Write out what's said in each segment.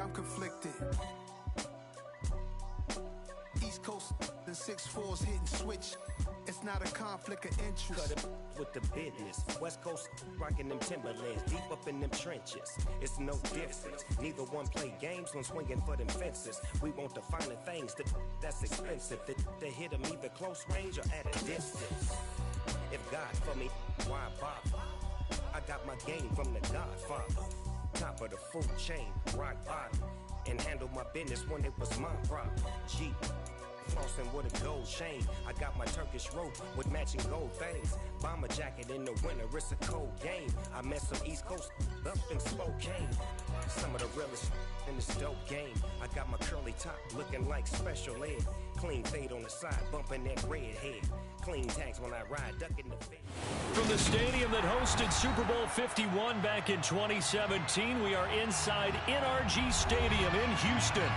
I'm conflicted. East Coast and 6'4's hitting switch. It's not a conflict of interest. Cut it with the business. West Coast rocking them Timberlands, deep up in them trenches. It's no difference. Neither one play games, one swinging for them fences. We want the finer things that's expensive. To hit them either close range or at a distance. If God for me, why bother? I got my game from the Godfather. Top of the food chain, rock bottom. And handle my business when it was my problem. G. Flossing with a gold chain. I got my Turkish rope with matching gold things. Bomber jacket in the winter, it's a cold game. I met some East Coast up in Spokane. Some of the realest in this dope game. I got my curly top looking like special ed. Clean fade on the side, bumping that red head. Clean tags when I ride, ducking the fade. From the stadium that hosted Super Bowl 51 back in 2017, we are inside NRG Stadium in Houston.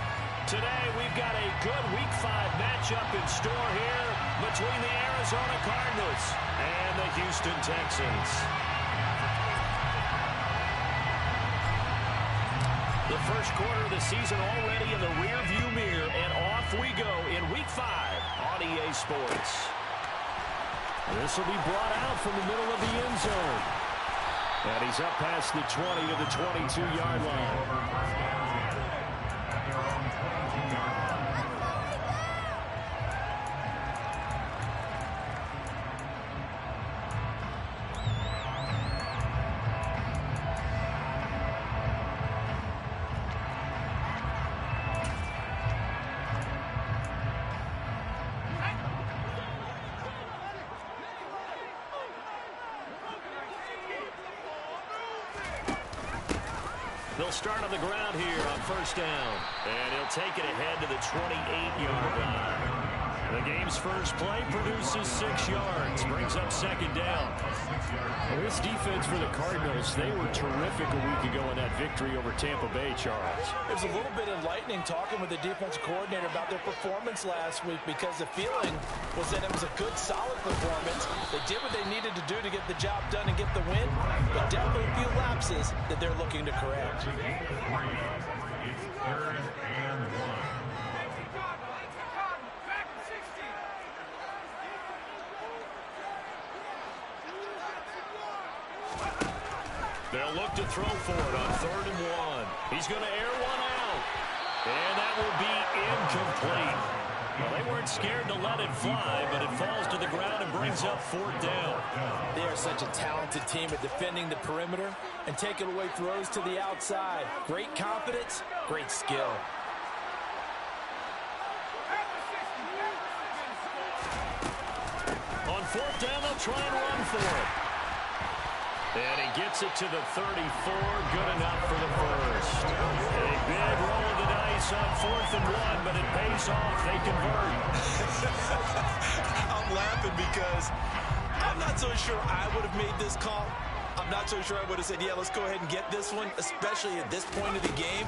Today, we've got a good Week 5 matchup in store here between the Arizona Cardinals and the Houston Texans. The first quarter of the season already in the rearview mirror, and off we go in Week 5 on EA Sports. This will be brought out from the middle of the end zone. And he's up past the 20 to the 22-yard line. They'll start on the ground here on first down. And he'll take it ahead to the 28-yard line. The game's first play produces 6 yards. Brings up second down. Well, this defense for the Cardinals, they were terrific a week ago in that victory over Tampa Bay, Charles. It was a little bit enlightening talking with the defensive coordinator about their performance last week because the feeling was that it was a good, solid performance. They did what they needed to do to get the job done and get the win, but definitely a few lapses that they're looking to correct. Third and 1. They'll look to throw for it on 3rd and 1. He's going to air one out. And that will be incomplete. Well, they weren't scared to let it fly, but it falls to the ground and brings up 4th down. They are such a talented team at defending the perimeter and taking away throws to the outside. Great confidence, great skill. On 4th down, they'll try and run for it. And he gets it to the 34. Good enough for the first. A big roll of the dice on 4th and 1, but it pays off. They convert. I'm laughing because I'm not so sure I would have made this call. I'm not so sure I would have said, yeah, let's go ahead and get this one, especially at this point of the game.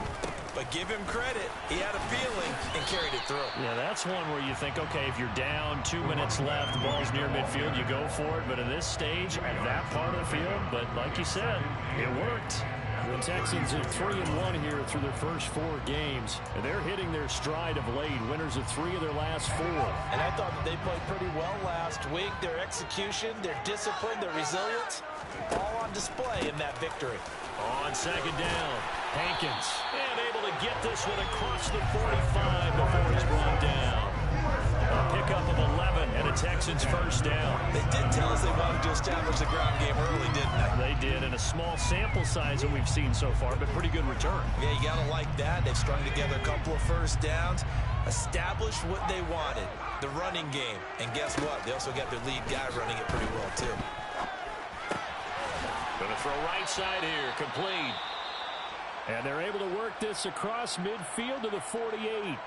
But give him credit. He had a feeling and carried it through. Yeah, that's one where you think, okay, if you're down, 2 minutes left, the ball's near midfield, you go for it. But at this stage, at that part of the field, but like you said, it worked. The Texans are 3-1 here through their first 4 games. And they're hitting their stride of late, winners of 3 of their last 4. And I thought that they played pretty well last week. Their execution, their discipline, their resilience, all on display in that victory. On 2nd down, Hankins. And able to get this one across the 45 before he's brought down. A pickup of 11 and a Texans first down. They did tell us they wanted to establish the ground game early, didn't they? They did, and a small sample size that we've seen so far, but pretty good return. Yeah, you got to like that. They've strung together a couple of first downs, established what they wanted, the running game. And guess what? They also got their lead guy running it pretty well, too. Going to throw right side here, complete. And they're able to work this across midfield to the 48.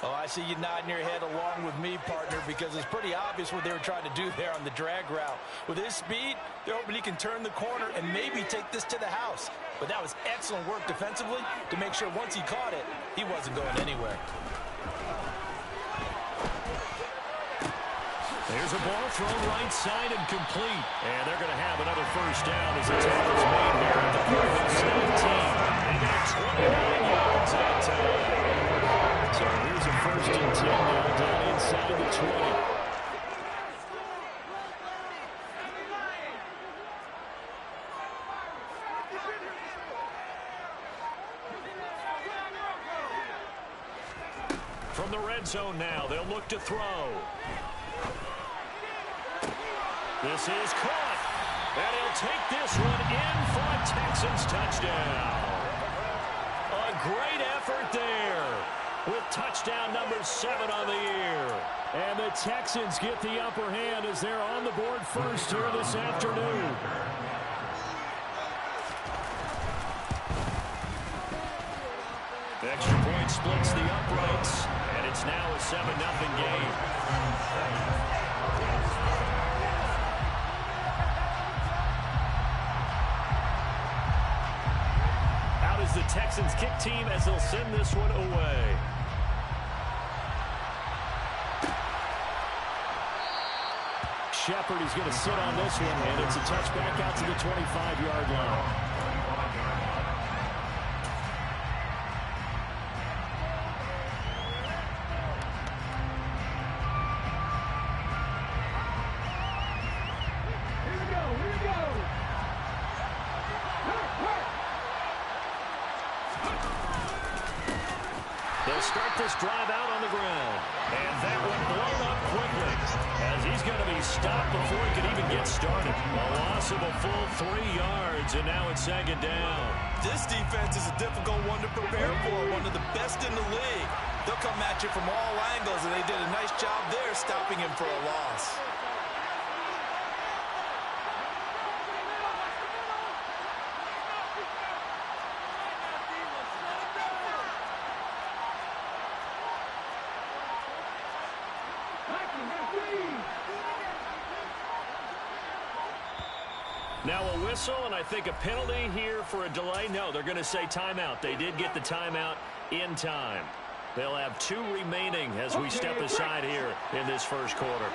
Oh, I see you nodding your head along with me, partner, because it's pretty obvious what they were trying to do there on the drag route. With his speed, they're hoping he can turn the corner and maybe take this to the house. But that was excellent work defensively to make sure once he caught it, he wasn't going anywhere. There's a ball thrown right side and complete. And they're going to have another first down as the tackle's made here at the Cardinals 17. They got 29 yards From the red zone now, they'll look to throw. This is caught. And he'll take this one in for a Texans touchdown. A great effort there with touchdown number 7 on the year. And the Texans get the upper hand as they're on the board first here this afternoon. Extra point splits the uprights, and it's now a 7-0 game. Out is the Texans kick team as they'll send this one away. Shepard is going to sit on this one, and it's a touchback out to the 25-yard line. They'll start this drive out on the ground. And that one blown up quickly as he's going to be stopped before he can even get started. A loss of a full 3 yards, and now it's 2nd down. This defense is a difficult one to prepare for, one of the best in the league. They'll come at you from all angles, and they did a nice job there stopping him for a loss. Now a whistle, and I think a penalty here for a delay. No, they're going to say timeout. They did get the timeout in time. They'll have 2 remaining as we step aside here in this first quarter.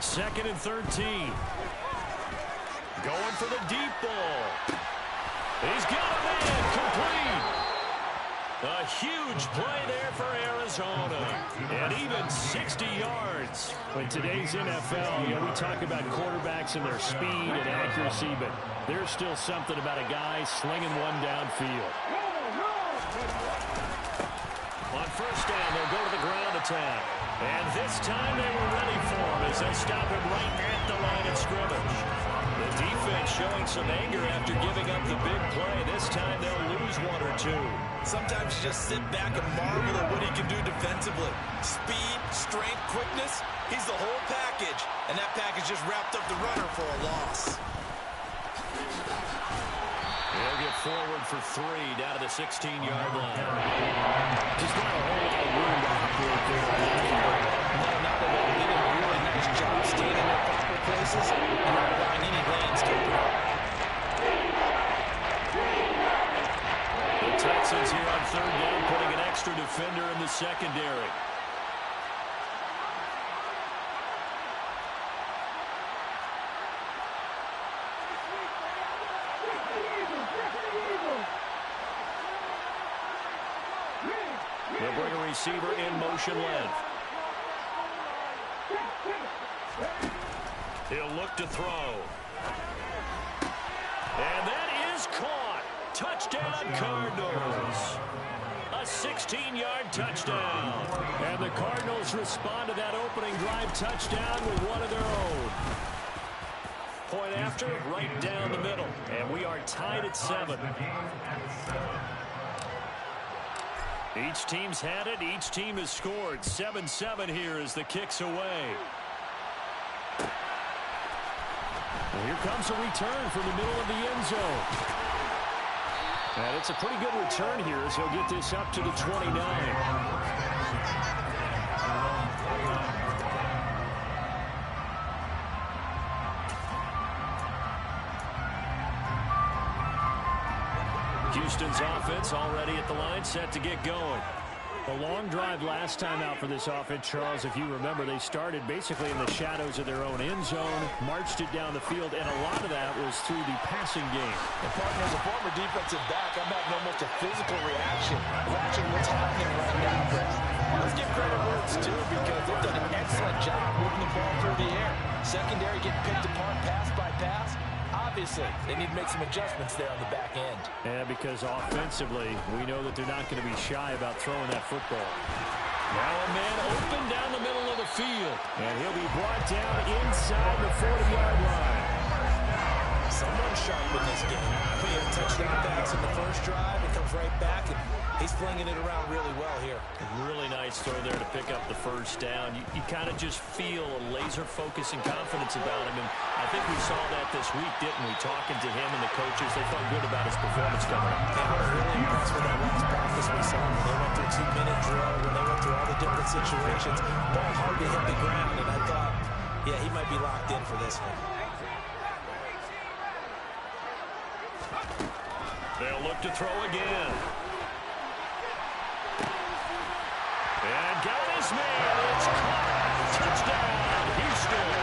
Second and 13. Going for the deep ball. He's got a man complete. A huge play there for Arizona. And even 60 yards. In today's NFL, we talk about quarterbacks and their speed and accuracy, but there's still something about a guy slinging one downfield. On first down, they'll go to the ground attack. And this time they were ready for him as they stop him right at the line of scrimmage. The defense showing some anger after giving up the big play. This time they'll lose 1 or 2. Sometimes you just sit back and marvel at what he can do defensively. Speed, strength, quickness, he's the whole package. And that package just wrapped up the runner for a loss. They'll get forward for 3 down to the 16-yard line. Just not a whole lot of room to operate there. No, not at all. They did a really nice job staying in their proper places and not allowing any landscaping. The Texans here on 3rd down, putting an extra defender in the secondary. They'll bring a receiver in motion length. He'll look to throw. And that is caught. Touchdown, Cardinals. A 16-yard touchdown. And the Cardinals respond to that opening drive touchdown with one of their own. Point after, right down the middle. And we are tied at 7. Each team's had it. Each team has scored. 7-7 here as the kick's away. Well, here comes a return from the middle of the end zone. And it's a pretty good return here as he'll get this up to the 29. Houston's offense already at the line, set to get going. A long drive last time out for this offense, Charles. If you remember, they started basically in the shadows of their own end zone, marched it down the field, and a lot of that was through the passing game. And partner, as a former defensive back, I'm having almost a physical reaction watching what's happening right now, Brett. Let's give credit where it's due because they've done an excellent job moving the ball through the air. Secondary getting picked apart pass by pass. Obviously, they need to make some adjustments there on the back end. Yeah, because offensively, we know that they're not going to be shy about throwing that football. Now a man open down the middle of the field, and he'll be brought down inside the 40-yard line. Someone sharp in this game. He had a touchdown pass in the first drive. It comes right back, and he's flinging it around really well here. Really nice throw there to pick up the first down. You kind of just feel a laser focus and confidence about him, and I think we saw that this week, didn't we? Talking to him and the coaches, they felt good about his performance coming up. I was really impressed with that last practice we saw when they went through 2-minute drill, when they went through all the different situations. Ball hardly hit the ground, and I thought, yeah, he might be locked in for this one. They'll look to throw again. And got his man. It's caught. Touchdown, Houston.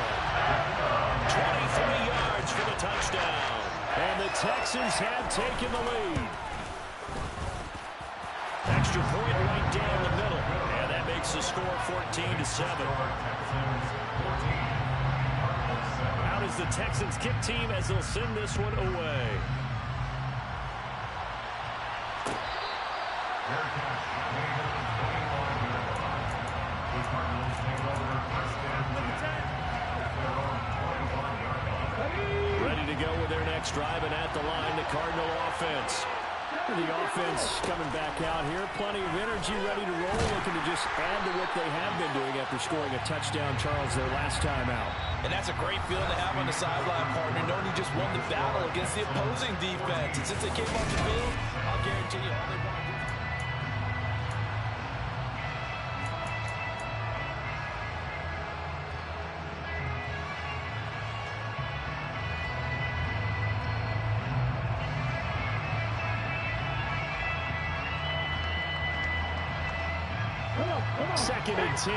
23 yards for the touchdown. And the Texans have taken the lead. Extra point right down the middle. And that makes the score 14-7. Out is the Texans kick team as they'll send this one away. Ready to go with their next drive, and at the line, the Cardinal offense. The offense coming back out here. Plenty of energy, ready to roll, looking to just add to what they have been doing after scoring a touchdown, Charles, their last time out. And that's a great feeling to have on the sideline, partner, knowing you just won the battle against the opposing defense. And since they came off the field, I'll guarantee you all they want to do. Second and 10.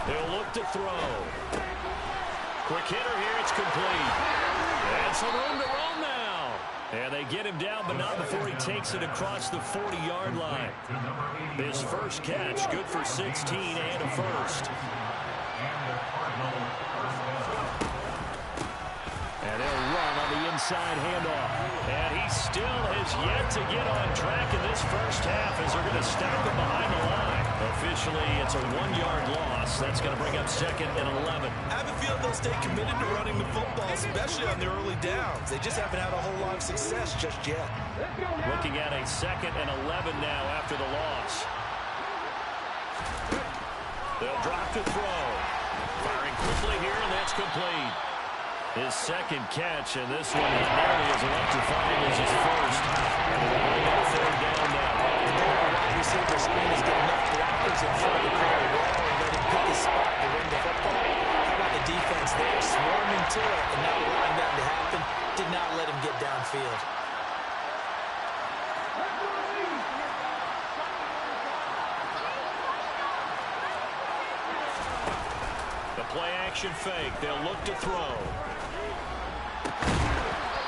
They'll look to throw. Quick hitter here. It's complete. And some room to roll now. And they get him down, but not before he takes it across the 40-yard line. His first catch, good for 16 and a first. And he'll run on the inside handoff. And he still has yet to get on track in this first half as they're going to stack him behind the line. Officially, it's a 1-yard loss. That's going to bring up second and 11. I have a feeling they'll stay committed to running the football, especially on their early downs. They just haven't had a whole lot of success just yet. Looking at a second and 11 now after the loss. They'll drop to throw. Firing quickly here, and that's complete. His second catch, and this one is nearly as electrifying as his first. And they'll bring up third down now. The wide receiver screen has got enough blockers in front of the corner wall and let him pick his spot to run the football. How about the defense there, swarming to it and not allowing that to happen? Did not let him get downfield. The play action fake. They'll look to throw.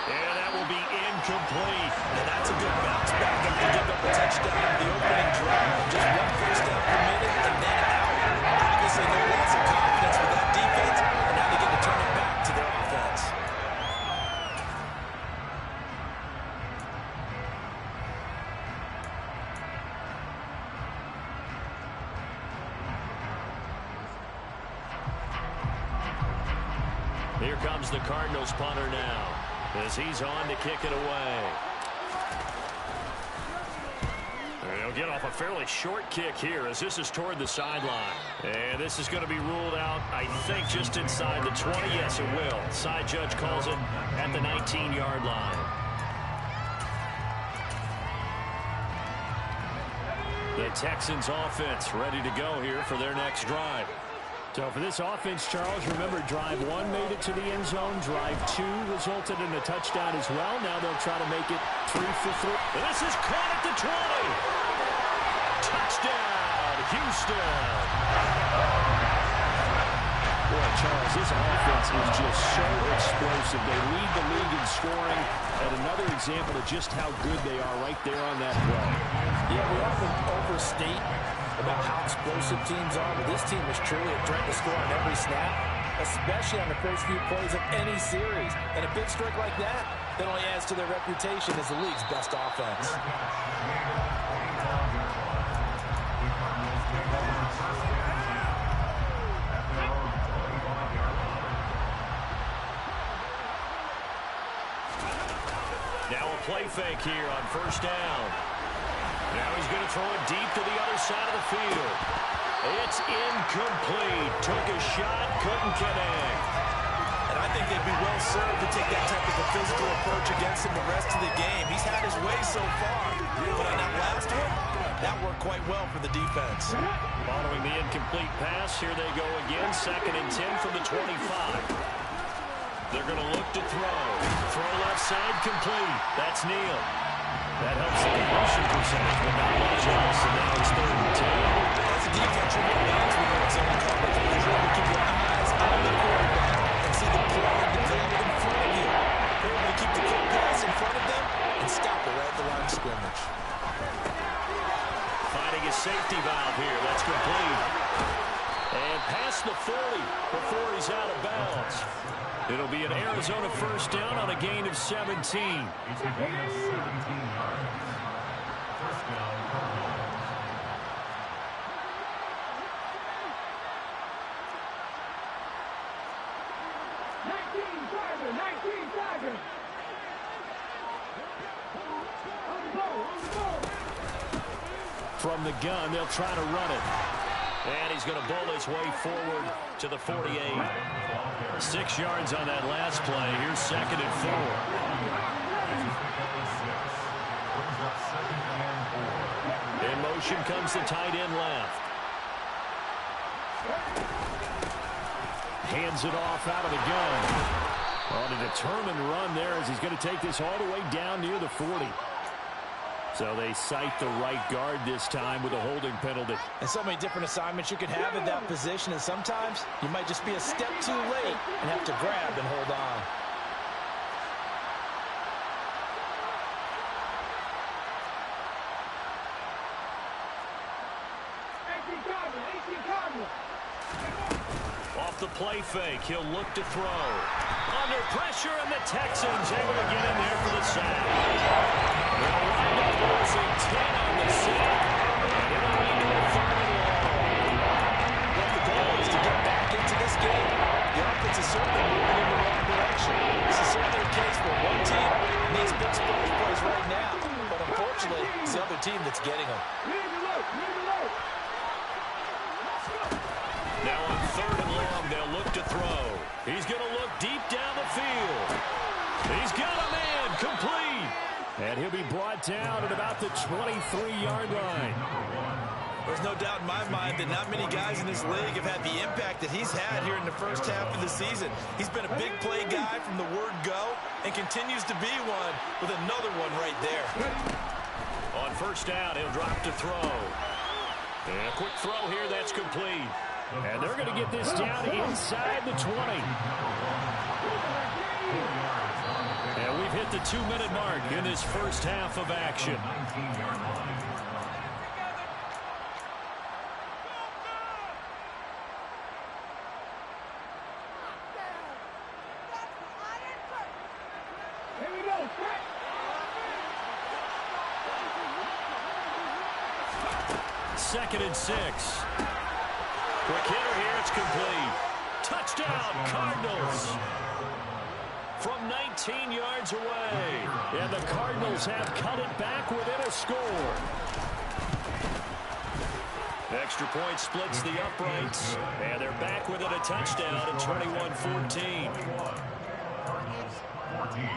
And that will be incomplete. And that's a good bounce back after giving up a touchdown on the opening drive. Just one first down per minute and then out. Obviously, they're lots of confidence with that defense, and now they get to turn it back to their offense. Here comes the Cardinals punter now as he's on to kick it away. They'll get off a fairly short kick here as this is toward the sideline. And this is going to be ruled out, I think, just inside the 20. Yes, it will. Side judge calls it at the 19-yard line. The Texans offense ready to go here for their next drive. So for this offense, Charles, remember, drive 1 made it to the end zone. Drive 2 resulted in a touchdown as well. Now they'll try to make it 3 for 3. And this is caught at the 20. Touchdown, Houston. Boy, Charles, this offense is just so explosive. They lead the league in scoring, and another example of just how good they are right there on that play. Yeah, we often overstate about how explosive teams are, but this team is truly a threat to score on every snap, especially on the first few plays of any series. And a big strike like that only adds to their reputation as the league's best offense. Now a play fake here on first down. Now he's going to throw it deep to the other side of the field. It's incomplete. Took a shot, couldn't connect. And I think they'd be well served to take that type of a physical approach against him the rest of the game. He's had his way so far. But on that last one, that worked quite well for the defense. Following the incomplete pass, here they go again. 2nd and 10 from the 25. They're going to look to throw. Throw left side, complete. That's Neal. That helps the completion percentage, but not much else. And now it's 3rd and 10. That's a defense you want to with its own coverage, because you're able to keep your eyes on the quarterback and see the play develop in front of you. They're able to keep the quick pass in front of them and stop it right at the line of scrimmage. Finding a safety valve here. That's complete. And past the 40 before he's out of bounds. It'll be an Arizona first down on a gain of 17. It's a gain of 17 yards. First down, Cardinals. From the gun, they'll try to run it. And he's going to bowl his way forward to the 48. 6 yards on that last play. Here's 2nd and 4. In motion comes the tight end left. Hands it off out of the gun. On a determined run there as he's going to take this all the way down near the 40. So they cite the right guard this time with a holding penalty. And so many different assignments you can have in that position, and sometimes you might just be a step too late and have to grab and hold on. Off the play fake, he'll look to throw. Under pressure, and the Texans able to get in there for the sack. They'll wind up losing 10 on the sack. It'll lead to a 3rd and long. But the goal is to get back into this game. The offense is certainly moving in the wrong direction. This is certainly a case where one team needs big splash plays right now. But unfortunately, it's the other team that's getting them. Now on 3rd and long, they'll look to throw. He's going to look deep down the field. He's got a man, complete. And he'll be brought down at about the 23-yard line. There's no doubt in my mind that not many guys in this league have had the impact that he's had here in the first half of the season. He's been a big play guy from the word go and continues to be one with another one right there. On first down, he'll drop to throw. And a quick throw here, that's complete. And they're going to get this down inside the 20. And we've hit the 2-minute mark in this first half of action. Second and 6. Quick hitter here, it's complete. Touchdown, Cardinals. From 19 yards away. And the Cardinals have cut it back within a score. Extra point splits the uprights. And they're back within a touchdown at 21-14. Cardinals 14.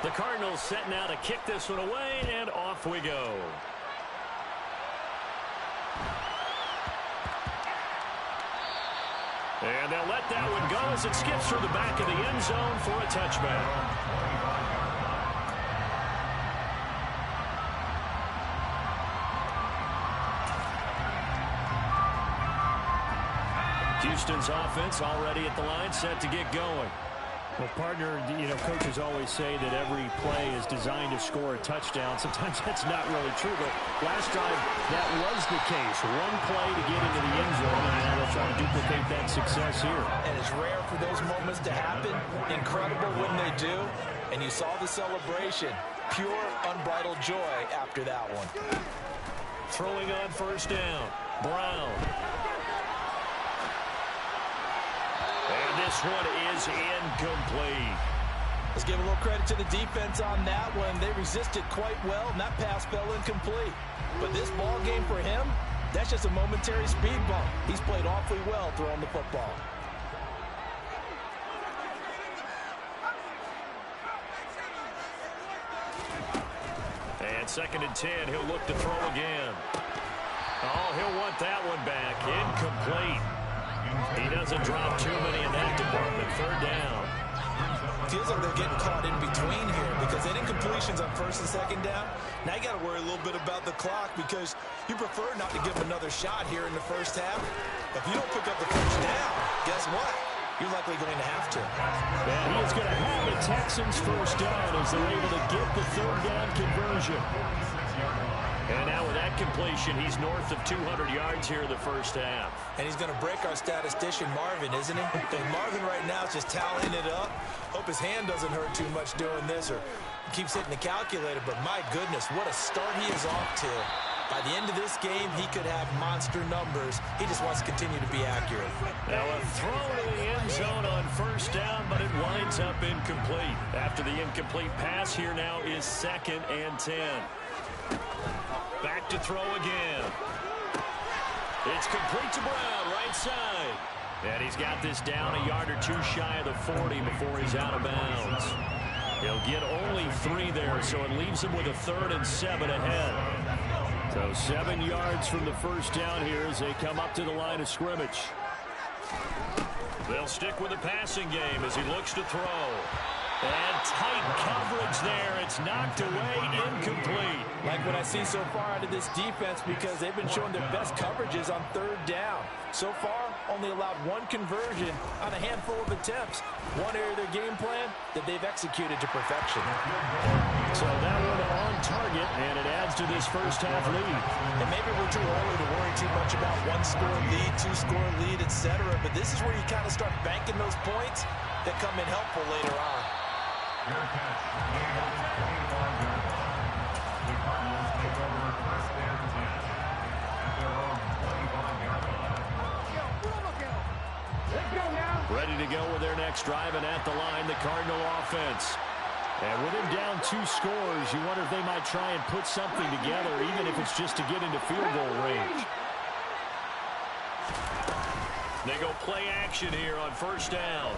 The Cardinals set now to kick this one away, and off we go. And they'll let that one go as it skips through the back of the end zone for a touchback. Houston's offense already at the line, set to get going. Well, partner, coaches always say that every play is designed to score a touchdown. Sometimes that's not really true, but last drive, that was the case. One play to get into the end zone, and now they'll try to duplicate that success here. And it's rare for those moments to happen. Incredible when they do. And you saw the celebration. Pure, unbridled joy after that one. Throwing on first down, Brown. And this one is incomplete. Let's give a little credit to the defense on that one. They resisted quite well, and that pass fell incomplete. But this ball game for him, that's just a momentary speed bump. He's played awfully well throwing the football. And 2nd and 10, he'll look to throw again. Oh, he'll want that one back. Incomplete. He doesn't drop too many in that department. 3rd down. Feels like they're getting caught in between here because they did completions on 1st and 2nd down. Now you got to worry a little bit about the clock because you prefer not to give them another shot here in the first half. If you don't pick up the 1st down, guess what? You're likely going to have to. And he is going to have the Texans 1st down as they're able to get the 3rd down conversion. And now with that completion, he's north of 200 yards here in the first half. And he's going to break our statistician, Marvin, isn't he? And Marvin right now is just tallying it up. Hope his hand doesn't hurt too much doing this or keeps hitting the calculator. But my goodness, what a start he is off to. By the end of this game, he could have monster numbers. He just wants to continue to be accurate. Now a throw to the end zone on 1st down, but it winds up incomplete. After the incomplete pass, here now is 2nd and 10. Back to throw again. It's complete to Brown, right side. And he's got this down a yard or two shy of the 40 before he's out of bounds. He'll get only 3 there, so it leaves him with a 3rd and 7 ahead. So 7 yards from the 1st down here as they come up to the line of scrimmage. They'll stick with the passing game as he looks to throw. And tight coverage there. It's knocked away, incomplete. Like what I see so far out of this defense because they've been showing their best coverages on 3rd down. So far, only allowed 1 conversion on a handful of attempts. One area of their game plan that they've executed to perfection. So that one on target, and it adds to this first half lead. And maybe we're too early to worry too much about 1-score lead, 2-score lead, etc. But this is where you kind of start banking those points that come in helpful later on. Your catch, gain of 21 yards. The Cardinals take over 1st and 10 at their own 25-yard line. Ready to go with their next drive, and at the line, the Cardinal offense. And with him down 2 scores, you wonder if they might try and put something together, even if it's just to get into field goal range. They go play action here on 1st down.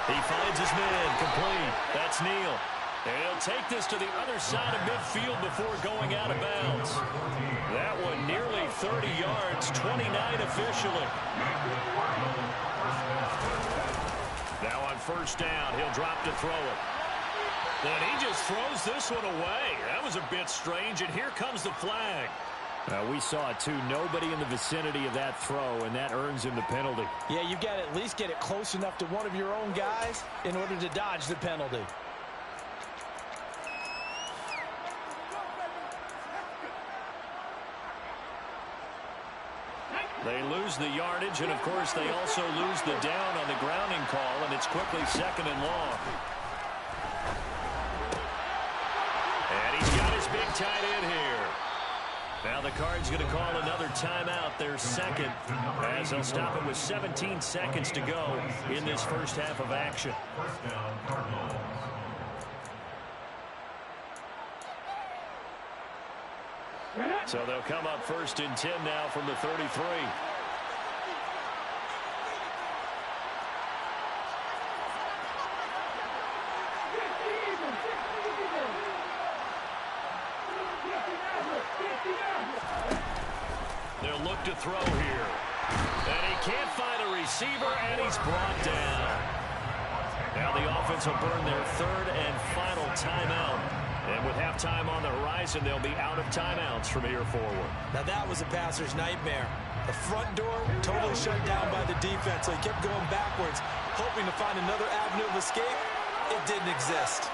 He finds his man, complete. That's Neal. And he'll take this to the other side of midfield before going out of bounds. That one nearly 30 yards, 29 officially. Now on 1st down, he'll drop to throw it. And he just throws this one away. That was a bit strange, and here comes the flag. We saw it too. Nobody in the vicinity of that throw, and that earns him the penalty. Yeah, you've got to at least get it close enough to one of your own guys in order to dodge the penalty. They lose the yardage, and of course they also lose the down on the grounding call, and it's quickly 2nd and long. And he's got his big tight end here. Now the Cards going to call another timeout, their 2nd, as they'll stop it with 17 seconds to go in this first half of action. 1st down, Cardinals. So they'll come up 1st and 10 now from the 33. look to throw here. And he can't find a receiver, and he's brought down. Now the offense will burn their third and final timeout. And with halftime on the horizon, they'll be out of timeouts from here forward. Now that was a passer's nightmare. The front door totally shut down by the defense, so he kept going backwards, hoping to find another avenue of escape. It didn't exist.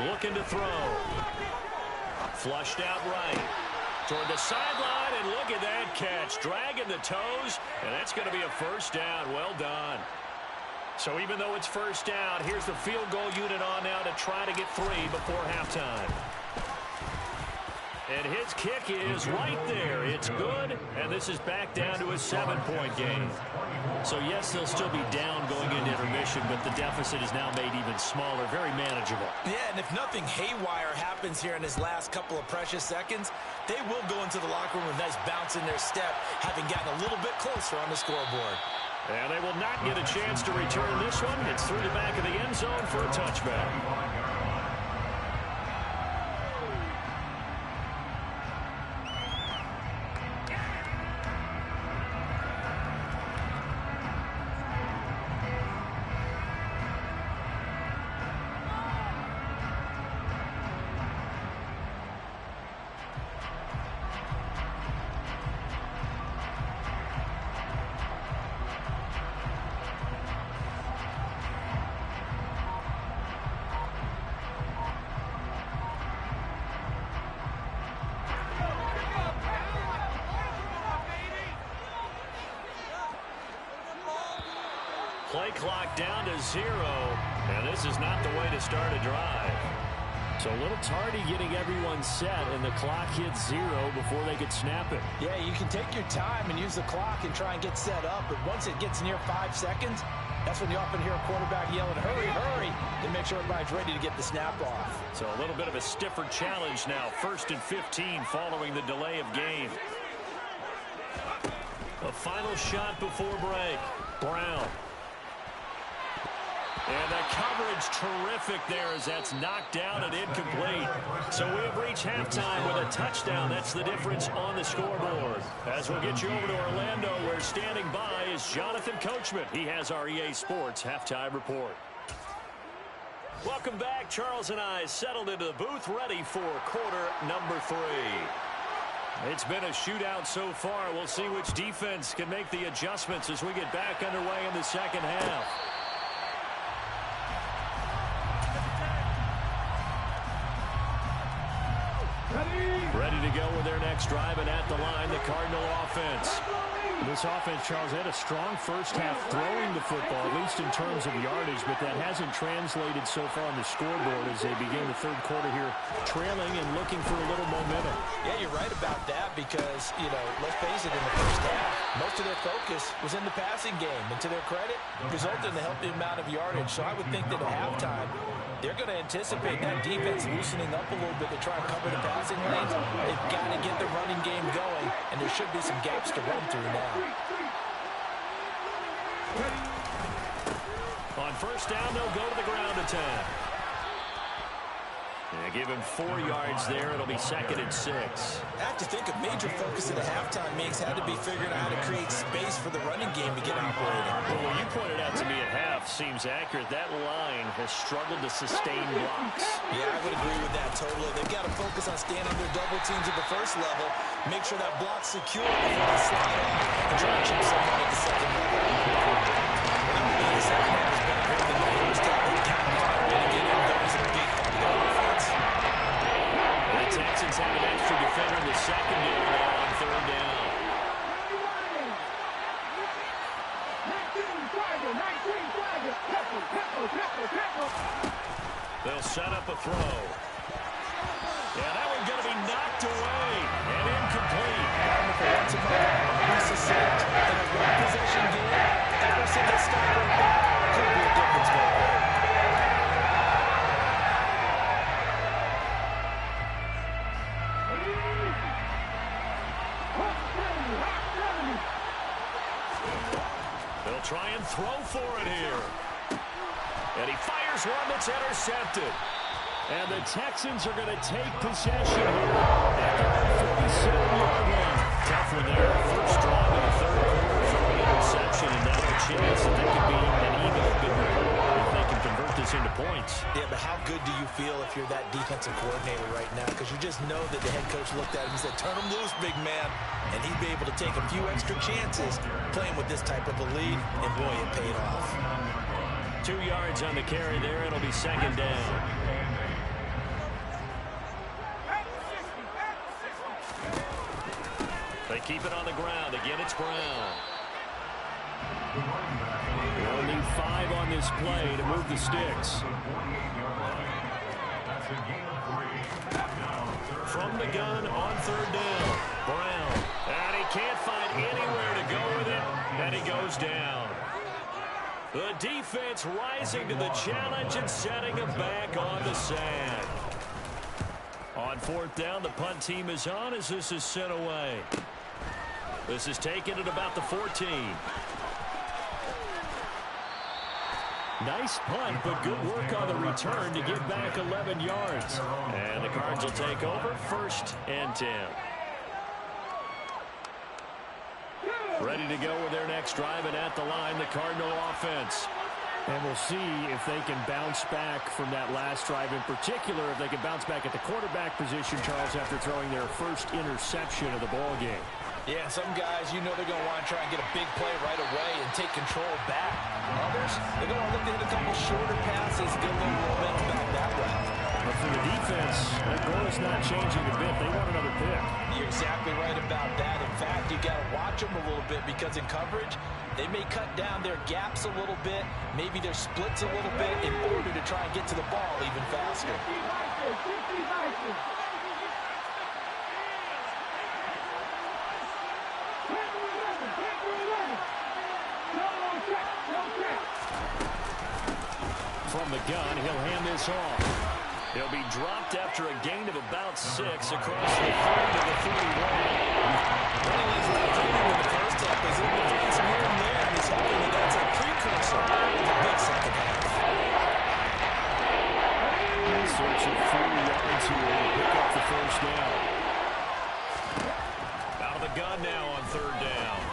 Looking to throw. Flushed out right. Toward the sideline, and look at that catch. Dragging the toes, and that's going to be a first down. Well done. So even though it's first down, here's the field goal unit on now to try to get 3 before halftime. And his kick is right there. It's good, and this is back down to a 7-point game. So, yes, they'll still be down going into intermission, but the deficit is now made even smaller, very manageable. Yeah, and if nothing haywire happens here in his last couple of precious seconds, they will go into the locker room with a nice bounce in their step, having gotten a little bit closer on the scoreboard. And they will not get a chance to return this one. It's through the back of the end zone for a touchback. Play clock down to 0, and this is not the way to start a drive. So a little tardy getting everyone set, and the clock hits 0 before they could snap it. Yeah, you can take your time and use the clock and try and get set up, but once it gets near 5 seconds, that's when you often hear a quarterback yelling, hurry, hurry, to make sure everybody's ready to get the snap off. So a little bit of a stiffer challenge now, 1st and 15 following the delay of game. A final shot before break. Brown. And the coverage terrific there as that's knocked down and incomplete. So we have reached halftime with a touchdown. That's the difference on the scoreboard. As we'll get you over to Orlando, where standing by is Jonathan Coachman. He has our EA Sports halftime report. Welcome back. Charles and I settled into the booth, ready for quarter number 3. It's been a shootout so far. We'll see which defense can make the adjustments as we get back underway in the second half. Ready to go with their next drive, and at the line, the Cardinal offense. This offense, Charles, had a strong first half throwing the football, at least in terms of yardage, but that hasn't translated so far on the scoreboard as they begin the third quarter here, trailing and looking for a little momentum. Yeah, you're right about that because, let's face it, in the first half, most of their focus was in the passing game, and to their credit, resulted in a healthy amount of yardage. So I would think that at halftime, they're going to anticipate that defense loosening up a little bit to try and cover the passing lanes. They've got to get the running game going, and there should be some gaps to run through now. On first down, they'll go to the ground attack. Give him 4 yards there. It'll be 2nd and 6. I have to think a major focus at the halftime meetings had to be figuring out how to create space for the running game to get operating. Well, what you pointed out to me at half seems accurate. That line has struggled to sustain blocks. Yeah, I would agree with that totally. They've got to focus on staying under double teams at the first level, make sure that block's secure before they slide off and try to chip someone at the second level. The second half has been better than the first half. They counted on it to get in. That was a big part of their offense. The Texans have an extra defender in the secondary now on 3rd down. They'll set up a throw. Yeah, that one's going to be knocked away and incomplete. For once in my life, be succinct and a one possession They'll try and throw for it here. And he fires one that's intercepted. And the Texans are going to take possession here at the 47-yard line. Tough one there. First drive in the third quarter for an interception, and now a chance that they could be an even bigger if they can convert this into points. Yeah, but how good do you feel if you're that defensive coordinator right now? Because you just know that the head coach looked at him and said, turn him loose, big man. And he'd be able to take a few extra chances playing with this type of a lead, and boy, it paid off. 2 yards on the carry there. It'll be second down. They keep it on the ground. Again, it's Brown. They'll need 5 on this play to move the sticks. From the gun on third down. Brown. And he can't find anywhere to go with it. And he goes down. The defense rising to the challenge and setting him back on the sand. On fourth down, the punt team is on as this is sent away. This is taken at about the 14. Nice punt, but good work on the return to get back 11 yards. And the Cards will take over, 1st and 10. Ready to go with their next drive, and at the line, the Cardinal offense. And we'll see if they can bounce back from that last drive, in particular, if they can bounce back at the quarterback position, Charles, after throwing their first interception of the ball game. Yeah, some guys, you know they're going to want to try and get a big play right away and take control back. Others, they're going to look to hit a couple shorter passes, get a little momentum back that way. But for the defense, that goal is not changing a bit. They want another pick. You're exactly right about that. In fact, you got to watch them a little bit because in coverage, they may cut down their gaps a little bit, maybe their splits a little bit in order to try and get to the ball even faster. From the gun, he'll hand this off. He'll be dropped after a gain of about 6 across the 30 to the 31. Well, he's not dreaming in the first half. He's able to find some room there, and he's hoping that that's a precursor to the big second half. In search of 40 yards here to pick up the first down. Out of the gun now on third down.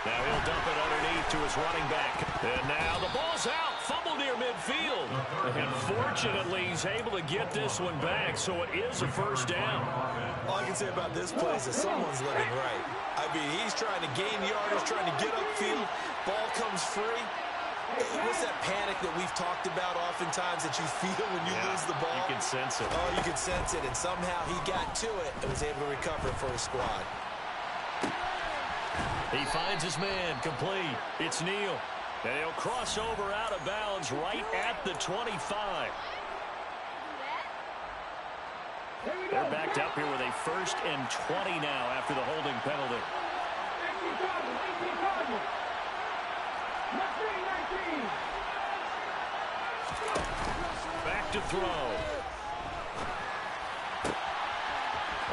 Now he'll dump it underneath to his running back. And now the ball's out. Fumble near midfield. And fortunately, he's able to get this one back, so it is a first down. All I can say about this play is that someone's living right. I mean, he's trying to gain yardage, trying to get upfield. Ball comes free. What's that panic that we've talked about oftentimes that you feel when you lose the ball? You can sense it. Oh, you can sense it. And somehow he got to it and was able to recover for his squad. He finds his man, complete. It's Neal. And he'll cross over out of bounds right at the 25. They're backed up here with a 1st and 20 now after the holding penalty. Back to throw.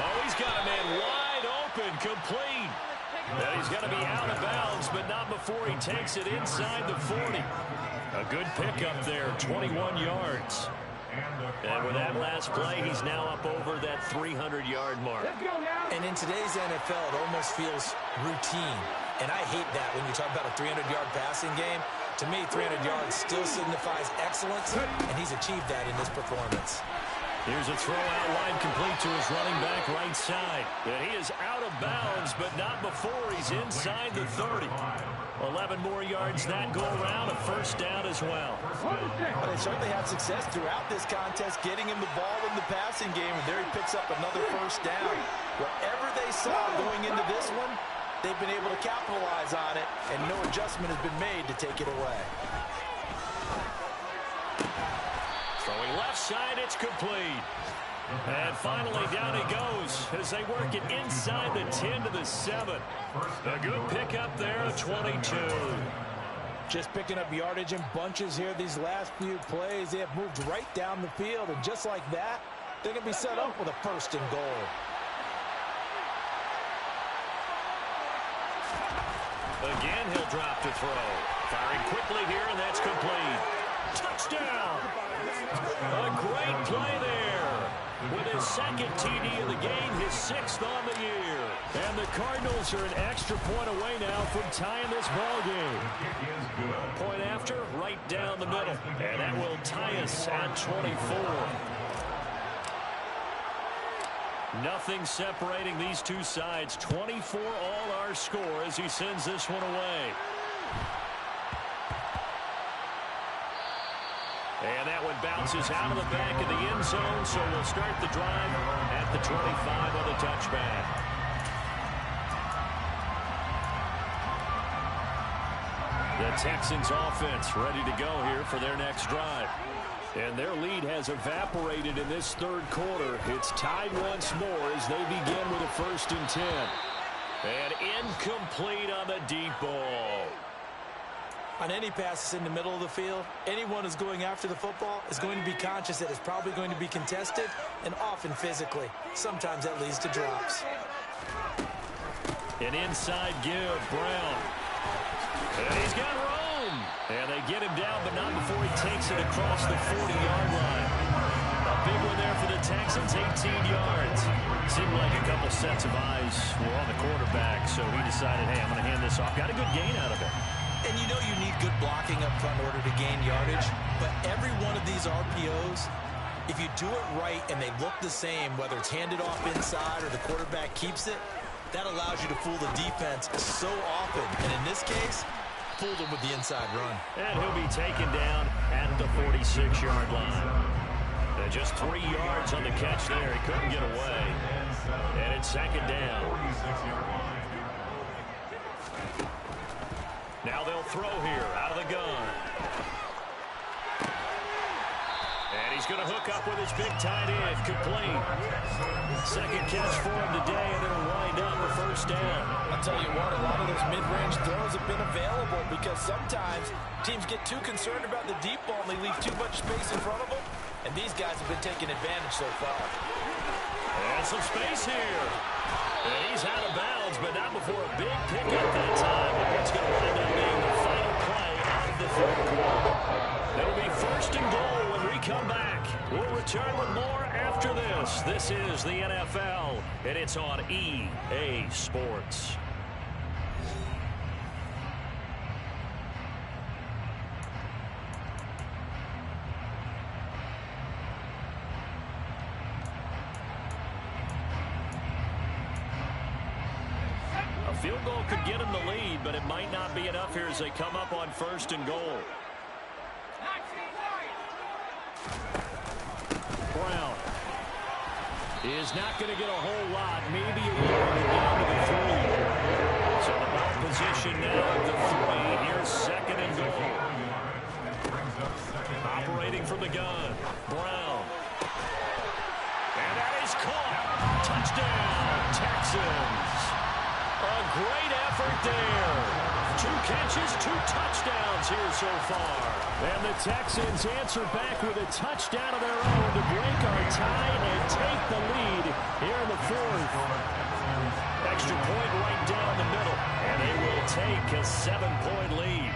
Oh, he's got a man wide open, complete. And he's going to be out of bounds, but not before he takes it inside the 40. A good pickup there, 21 yards. And with that last play, he's now up over that 300-yard mark. And in today's NFL, it almost feels routine. And I hate that when you talk about a 300-yard passing game. To me, 300 yards still signifies excellence, and he's achieved that in this performance. Here's a throw out wide, complete to his running back right side. And he is out of bounds, but not before he's inside the 30. 11 more yards that go around, a first down as well. But they certainly had success throughout this contest, getting him the ball in the passing game, and there he picks up another first down. Whatever they saw going into this one, they've been able to capitalize on it, and no adjustment has been made to take it away. Throwing left side, it's complete. And finally down he goes as they work it inside the 10 to the 7. A good pickup there, 22. Just picking up yardage in bunches here these last few plays. They have moved right down the field, and just like that, they can be set up with a 1st and goal. Again, he'll drop to throw. Firing quickly here, and that's complete. Touchdown! A great play there. With his 2nd TD of the game, his 6th on the year. And the Cardinals are an extra point away now from tying this ball game. Point after, right down the middle. And that will tie us at 24. Nothing separating these two sides. 24 all our score as he sends this one away. And that one bounces out of the back of the end zone, so we'll start the drive at the 25 on the touchback. The Texans offense ready to go here for their next drive. And their lead has evaporated in this 3rd quarter. It's tied once more as they begin with a 1st and 10. And incomplete on the deep ball. On any passes in the middle of the field, anyone who's going after the football is going to be conscious that it's probably going to be contested, and often physically. Sometimes that leads to drops. An inside give, Brown. And he's got room. And they get him down, but not before he takes it across the 40-yard line. A big one there for the Texans, 18 yards. Seemed like a couple sets of eyes were on the quarterback, so he decided, hey, I'm going to hand this off. Got a good gain out of it. And you know you need good blocking up front in order to gain yardage, but every one of these RPOs, if you do it right and they look the same, whether it's handed off inside or the quarterback keeps it, that allows you to fool the defense so often. And in this case, fool them with the inside run. And he'll be taken down at the 46-yard line. And just 3 yards on the catch there. He couldn't get away. And it's 2nd down. Now they'll throw here out of the gun. And he's going to hook up with his big tight end. Complete. 2nd catch for him today, and it'll wind up a 1st down. I'll tell you what, a lot of those mid-range throws have been available because sometimes teams get too concerned about the deep ball and they leave too much space in front of them. And these guys have been taking advantage so far. And some space here. And he's out of bounds, but not before a big pickup that time. It's going to wind up being the final play of the 3rd quarter. It'll be 1st and goal when we come back. We'll return with more after this. This is the NFL, and it's on EA Sports. A field goal could get him the lead, but it might not be enough here as they come up on 1st and goal. Brown is not going to get a whole lot, maybe a yard down to the 3. So the ball position now at the 3. Here's 2nd and goal. Operating from the gun, Brown. And that is caught. Touchdown, Texans. A great effort there. 2 catches, 2 touchdowns here so far. And the Texans answer back with a touchdown of their own to break our tie and take the lead here in the 4th. Extra point right down the middle, and they will take a 7-point lead.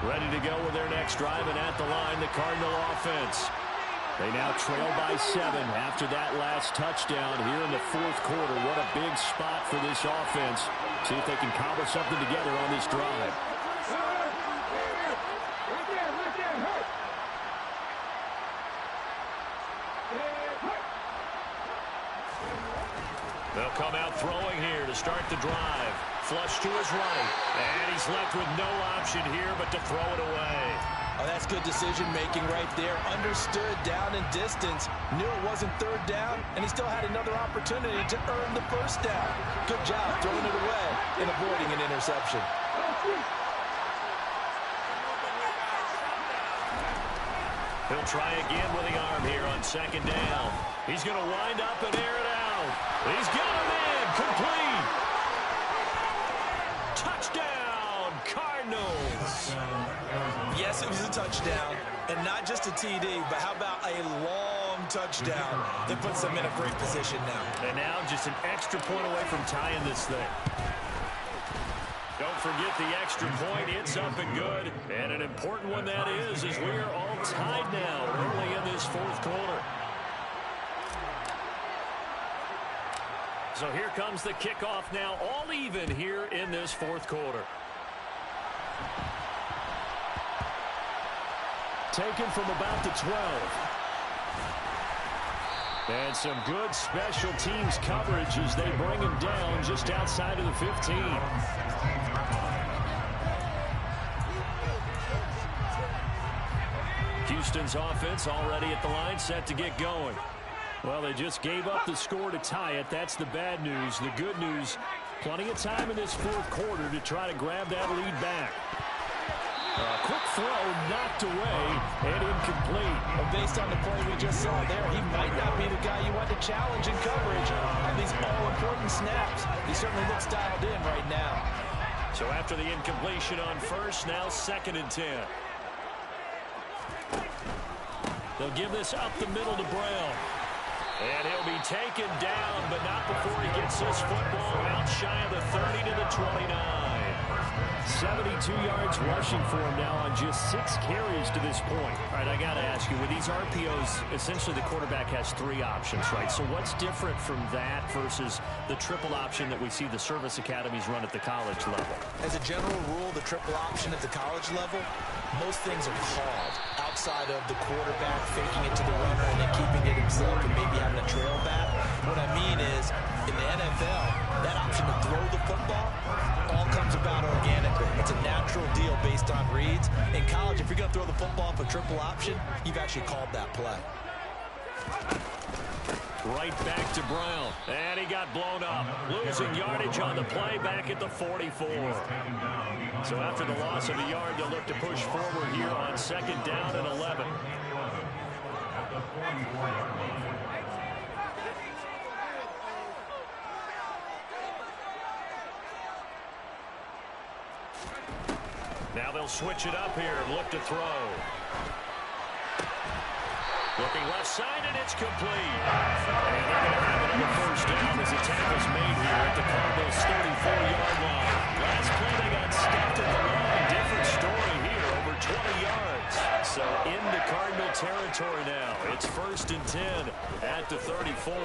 Ready to go with their next drive, and at the line, the Cardinal offense. They now trail by 7 after that last touchdown here in the 4th quarter. What a big spot for this offense. See if they can cobble something together on this drive. They'll come out throwing here to start the drive. Flush to his right. And he's left with no option here but to throw it away. Oh, that's good decision-making right there. Understood down and distance. Knew it wasn't 3rd down, and he still had another opportunity to earn the 1st down. Good job throwing it away and avoiding an interception. He'll try again with the arm here on second down. He's going to wind up and air it out. He's got him in. Complete. Touchdown, Cardinals. Yes, it was a touchdown. And not just a TD, but how about a long touchdown that puts them in a great position now. And now just an extra point away from tying this thing. Don't forget the extra point. It's up and good. And an important one that is, as we are all tied now early in this fourth quarter. So here comes the kickoff now, all even here in this fourth quarter. Taken from about the 12. And some good special teams coverage as they bring him down just outside of the 15. Houston's offense already at the line, set to get going. Well, they just gave up the score to tie it. That's the bad news. The good news, plenty of time in this fourth quarter to try to grab that lead back. Quick throw knocked away and incomplete. Well, based on the play we just saw there, he might not be the guy you want to challenge in coverage on these all-important snaps. He certainly looks dialed in right now. So after the incompletion on first, now 2nd and 10. They'll give this up the middle to Brown. And he'll be taken down, but not before he gets this football out shy of the 30 to the 29. 72 yards rushing for him now on just 6 carries to this point. All right, I got to ask you, with these RPOs, essentially the quarterback has 3 options, right? So what's different from that versus the triple option that we see the service academies run at the college level? As a general rule, the triple option at the college level, most things are called outside of the quarterback faking it to the runner and then keeping it himself and maybe having a trail back. What I mean is, in the NFL, that option to throw the football all comes about organically. It's a natural deal based on reads. In college, if you're going to throw the football for triple option, you've actually called that play. Right back to Brown. And he got blown up. Losing yardage on the play back at the 44. So after the loss of a yard, they'll look to push forward here on 2nd down and 11. At the 44-yard line. Now they'll switch it up here and look to throw. Looking left side, and it's complete. And they're going to have another first down as the tackle's made here at the Cardinals' 34-yard line. Last play, they got stopped at the line. Different story here, over 20 yards. So into Cardinal territory now. It's 1st and 10 at the 34.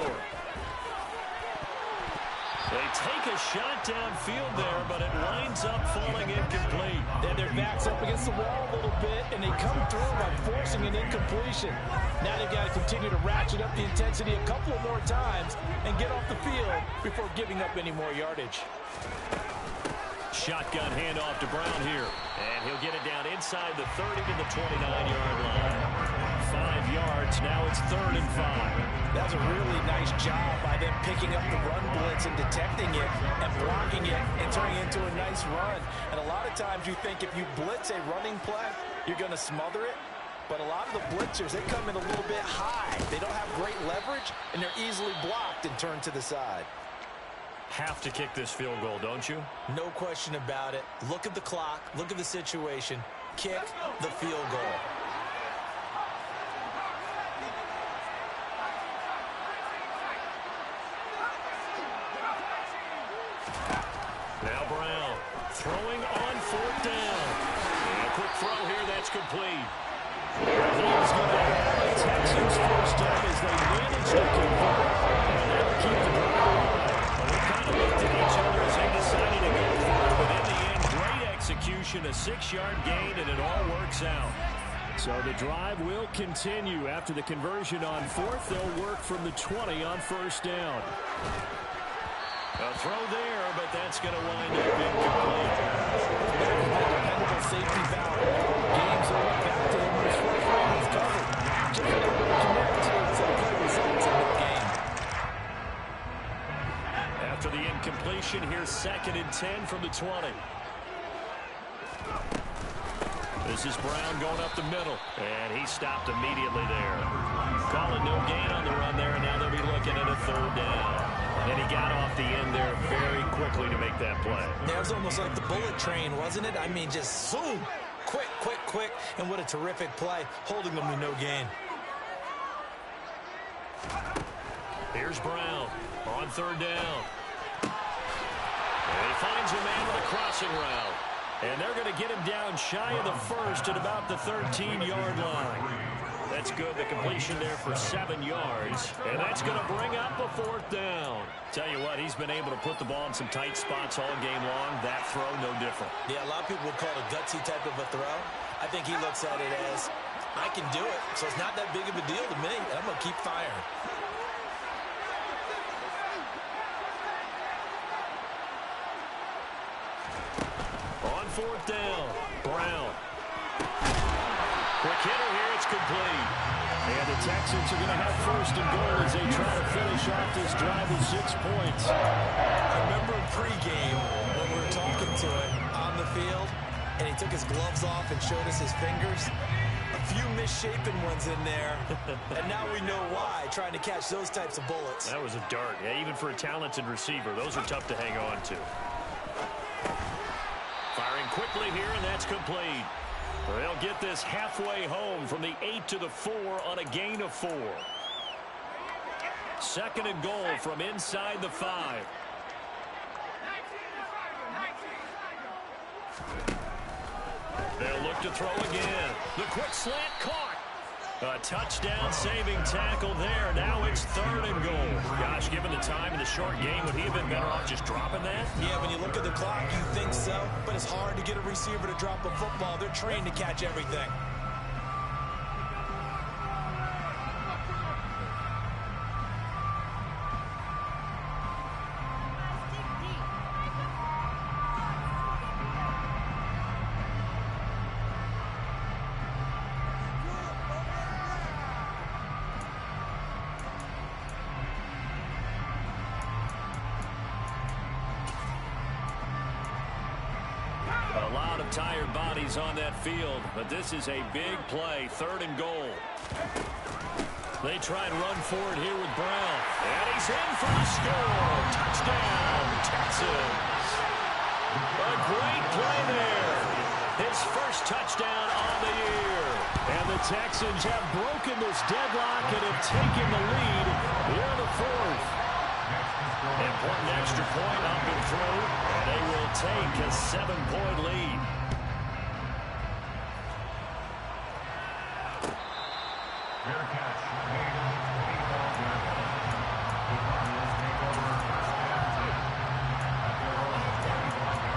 They take a shot downfield there, but it winds up falling incomplete. And their back's up against the wall a little bit, and they come through by forcing an incompletion. Now they've got to continue to ratchet up the intensity a couple of more times and get off the field before giving up any more yardage. Shotgun handoff to Brown here. And he'll get it down inside the 30 to the 29-yard line. 5 yards. Now it's 3rd and 5. That was a really nice job by them picking up the run blitz and detecting it and blocking it and turning it into a nice run. And a lot of times you think if you blitz a running play, you're going to smother it. But a lot of the blitzers, they come in a little bit high. They don't have great leverage, and they're easily blocked and turned to the side. Have to kick this field goal, don't you? No question about it. Look at the clock. Look at the situation. Kick the field goal. Now Brown throwing on 4th down. And a quick throw here that's complete. He's going to have a Texans first down as they manage to convert. And they'll keep the drive alive. But they kind of looked at each other as they decided to go for it. But in the end, great execution, a 6-yard gain, and it all works out. So the drive will continue. After the conversion on 4th, they'll work from the 20 on 1st down. A throw there, but that's going to wind up incomplete. Dependable safety valve. Games will look back to him when his first round is covered. Just connect to the good results in the game. After the incompletion, here's 2nd and 10 from the 20. This is Brown going up the middle, and he stopped immediately there. Call it no gain on the run there, and now they'll be looking at a third down. And he got off the end there very quickly to make that play. That was almost like the bullet train, wasn't it? I mean, just zoom, quick, quick, quick, and what a terrific play, holding them to no gain. Here's Brown on third down. And he finds a man with a crossing route. And they're going to get him down shy of the first at about the 13-yard line. That's good. The completion there for 7 yards. And that's going to bring up a fourth down. Tell you what, he's been able to put the ball in some tight spots all game long. That throw, no different. Yeah, a lot of people would call it a gutsy type of a throw. I think he looks at it as, I can do it. So it's not that big of a deal to me, and I'm going to keep firing. On fourth down, Brown. Quick hitter here, it's complete. And the Texans are going to have first and goal as they try to finish off this drive with 6 points. I remember in pregame when we were talking to it on the field, and he took his gloves off and showed us his fingers. A few misshapen ones in there, and now we know why, trying to catch those types of bullets. That was a dart. Yeah, even for a talented receiver, those are tough to hang on to. Firing quickly here, and that's complete. They'll get this halfway home from the 8 to the 4 on a gain of 4. Second and goal from inside the 5. They'll look to throw again. The quick slant caught. A touchdown-saving tackle there. Now it's third and goal. Gosh, given the time in the short game, would he have been better off just dropping that? Yeah, when you look at the clock, you think so. But it's hard to get a receiver to drop a football. They're trained to catch everything. Tired bodies on that field, but this is a big play, third and goal. They try and run forward here with Brown, and he's in for the score. Touchdown, Texans. A great play there. His first touchdown on the year. And the Texans have broken this deadlock and have taken the lead here in the fourth. Important extra point up and through, and they will take a 7-point lead. Fair catch. Made on the 20-yard line. The Cardinals take over first and 10 at their own 21-yard line.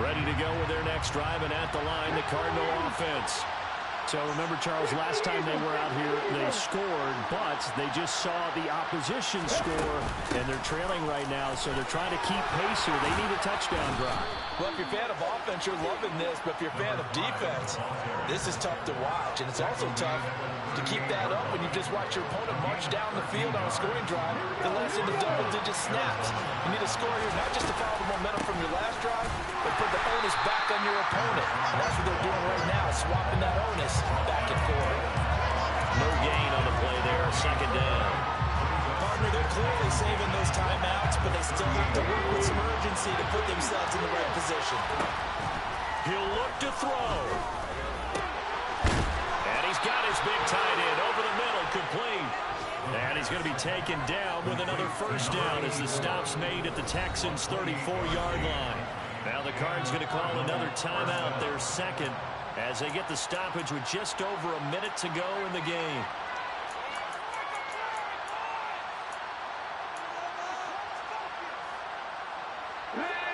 Ready to go with their next drive, and at the line, the Cardinal offense. So remember, Charles, last time they were out here, they scored, but they just saw the opposition score, and they're trailing right now, so they're trying to keep pace here. They need a touchdown drive. Well, if you're a fan of offense, you're loving this, but if you're a fan of defense, this is tough to watch, and it's also tough to keep that up when you just watch your opponent march down the field on a scoring drive that lands into double-digit snaps. You need a score here not just to follow the momentum from your last drive, but put the onus back on your opponent. And that's what they're doing right now, swapping that onus back and forth. No gain on the play there, second down. Partner, they're clearly saving those timeouts, but they still have to work with some urgency to put themselves in the right position. He'll look to throw. And he's got his big tight end over the middle, complete. And he's going to be taken down with another first down as the stop's made at the Texans' 34-yard line. Now the Cards going to call another timeout, their second, as they get the stoppage with just over a minute to go in the game.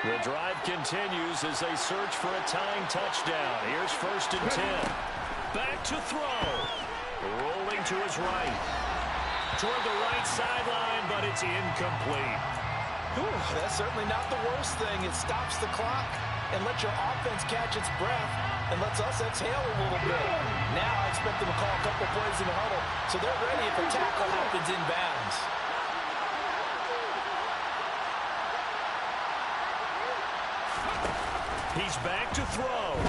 The drive continues as they search for a tying touchdown. Here's first and 10. Back to throw. Rolling to his right. Toward the right sideline, but it's incomplete. Ooh, that's certainly not the worst thing. It stops the clock and lets your offense catch its breath and lets us exhale a little bit. Now I expect them to call a couple plays in the huddle so they're ready if a tackle happens in bounds. He's back to throw.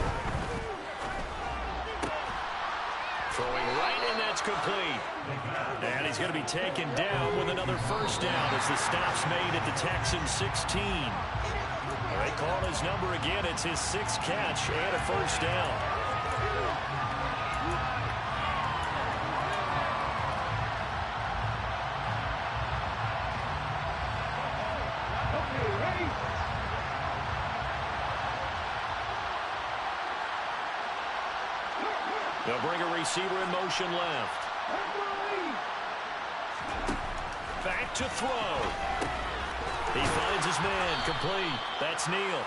Throwing right, and that's complete. And he's going to be taken down with another first down as the stop's made at the Texans 16. They call his number again. It's his 6th catch and a first down. They'll bring a receiver in motion left. Back to throw. He finds his man, complete. That's Neal.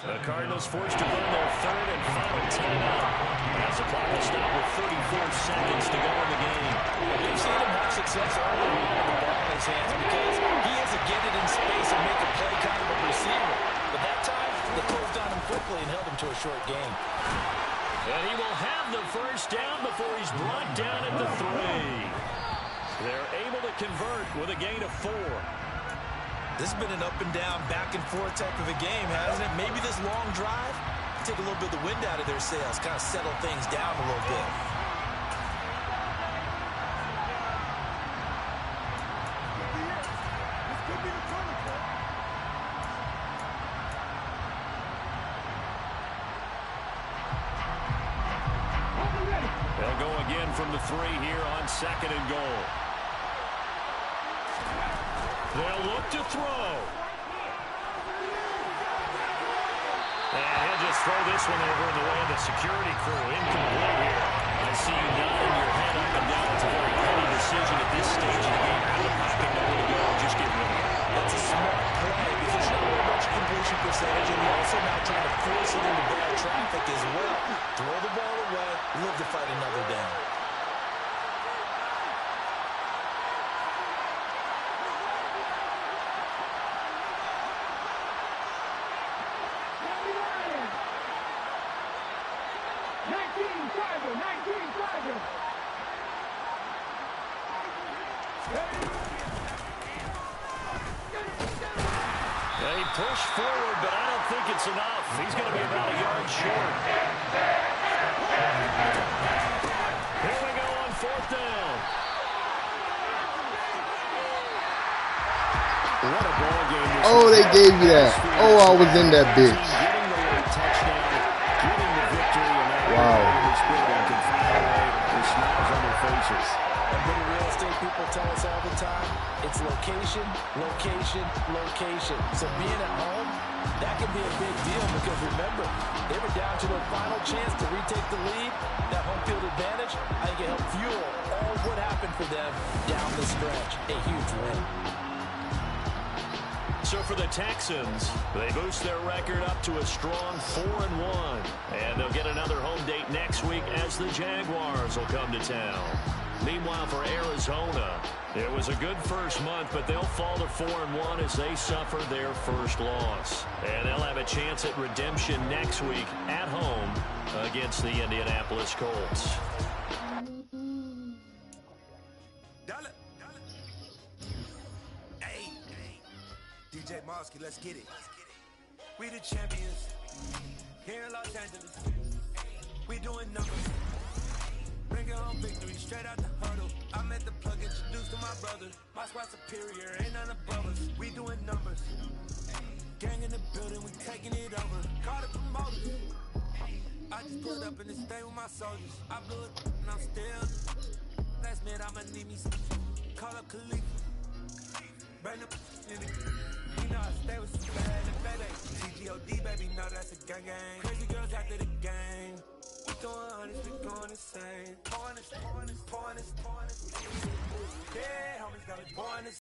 The Cardinals forced to run their 3rd and final timeout. As the clock will stop with 34 seconds to go in the game. We've seen him have success early on with the ball in his hands because he has to get it in space and make a play kind of a receiver. But that time, they closed on him quickly and held him to a short game. And he will have the first down before he's brought down at the 3. They're able to convert with a gain of 4. This has been an up and down, back and forth type of a game, hasn't it? Maybe this long drive take a little bit of the wind out of their sails, kind of settle things down a little bit. They'll go again from the 3 here on 2nd and goal. They'll look to throw. And he'll just throw this one over in the way of the security crew. Incomplete here. I see you nodding your head up and down. It's a very petty decision at this stage of the game. Out of the pocket, nowhere to go. Just get rid of it. That's a smart play because you're not very much completion percentage, and you're also now trying to force it into bad traffic as well. Throw the ball away, live to fight another down. They push forward, but I don't think it's enough. He's going to be about a yard short. Here we go on 4th down. What a ball game. Oh, they gave you that. Oh, I was in that bitch. Getting the late touchdown, getting the victory, and that wow. Can find a way with smiles on their faces. And what do real estate people tell us all the time? It's location, location, location. So being at home, that can be a big deal because remember, they were down to their final chance to retake the lead. That home field advantage, I think it helped fuel all what happened for them down the stretch. A huge win. So for the Texans, they boost their record up to a strong 4-1. And they'll get another home date next week as the Jaguars will come to town. Meanwhile, for Arizona, it was a good first month, but they'll fall to 4-1 as they suffer their first loss. And they'll have a chance at redemption next week at home against the Indianapolis Colts. Hey, DJ Mosky, let's get it. We the champions here in Los Angeles. We doing numbers. Bring home victory straight out the huddle. I'm at the plug, introduced to my brother. My squad superior, ain't none above us. We doing numbers. Gang in the building, we taking it over. Call the promoters. I just pulled up in the state with my soldiers. I blew it and I'm still. Last minute, I'ma need me some. Call up Khalifa. Bring the in it. You know I stay with some bad and baby. TGOD, baby, know that's a gang gang. Crazy girls after the game. We doing honest, we going insane. Pouring this. Yeah, homies got me pouring this.